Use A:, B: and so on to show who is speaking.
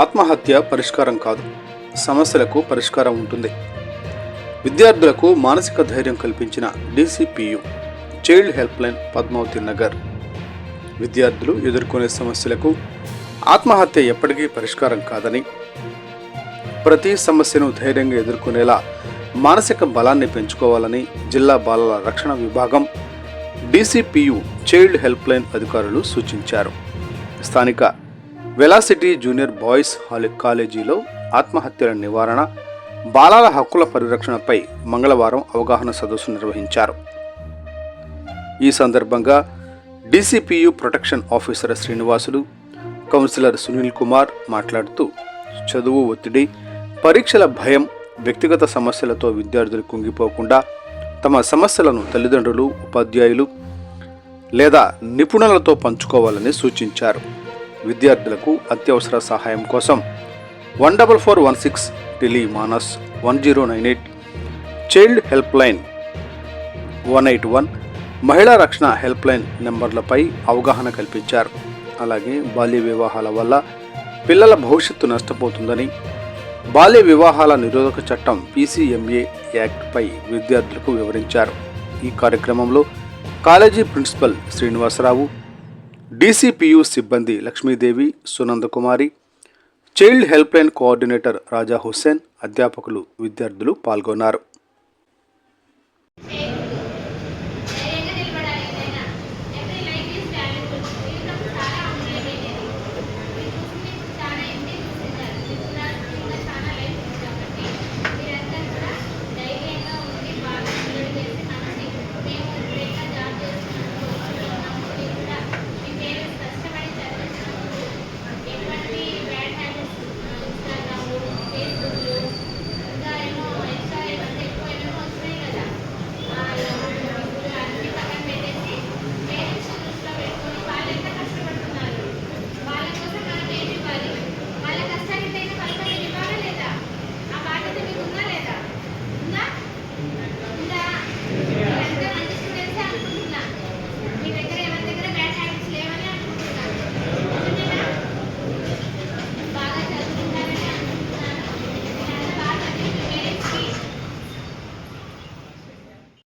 A: ఆత్మహత్య పరిష్కారం కాదు, సమస్యలకు పరిష్కారం ఉంటుంది. విద్యార్థులకు మానసిక ధైర్యం కల్పించిన DCPU child help line Padmavathi Nagar. విద్యార్థులు ఎదుర్కొనే సమస్యలకు ఆత్మహత్య ఎప్పటికీ పరిష్కారం కాదని, ప్రతి సమస్యను ధైర్యంగా ఎదుర్కొనేలా మానసిక బలాన్ని పెంచుకోవాలని జిల్లా బాలల రక్షణ విభాగం DCPU చైల్డ్ హెల్ప్ లైన్ అధికారులు సూచించారు. స్థానిక వెలాసిటీ జూనియర్ బాయ్స్ కాలేజీలో ఆత్మహత్యల నివారణ, బాలల హక్కుల పరిరక్షణపై మంగళవారం అవగాహన సదస్సు నిర్వహించారు. ఈ సందర్భంగా DCPU protection officer Srinivasulu, counsellor Sunil Kumar మాట్లాడుతూ, చదువు ఒత్తిడి, పరీక్షల భయం, వ్యక్తిగత సమస్యలతో విద్యార్థులు కుంగిపోకుండా తమ సమస్యలను తల్లిదండ్రులు, ఉపాధ్యాయులు లేదా నిపుణులతో పంచుకోవాలని సూచించారు. విద్యార్థులకు అత్యవసర సహాయం కోసం 14416 టెలిమానస్ 1098, చైల్డ్ హెల్ప్ లైన్ 181, మహిళా రక్షణ హెల్ప్ లైన్ నెంబర్లపై అవగాహన కల్పించారు. అలాగే బాల్య వివాహాల వల్ల పిల్లల భవిష్యత్తు నష్టపోతుందని, బాల్య వివాహాల నిరోధక చట్టం PCMA యాక్ట్పై విద్యార్థులకు వివరించారు. ఈ కార్యక్రమంలో కాలేజీ ప్రిన్సిపల్ శ్రీనివాసరావు, DCPU సిబ్బంది Lakshmi Devi, Sunanda Kumari, child help line coordinator Raja Hussain, అధ్యాపకులు, విద్యార్థులు పాల్గొన్నారు.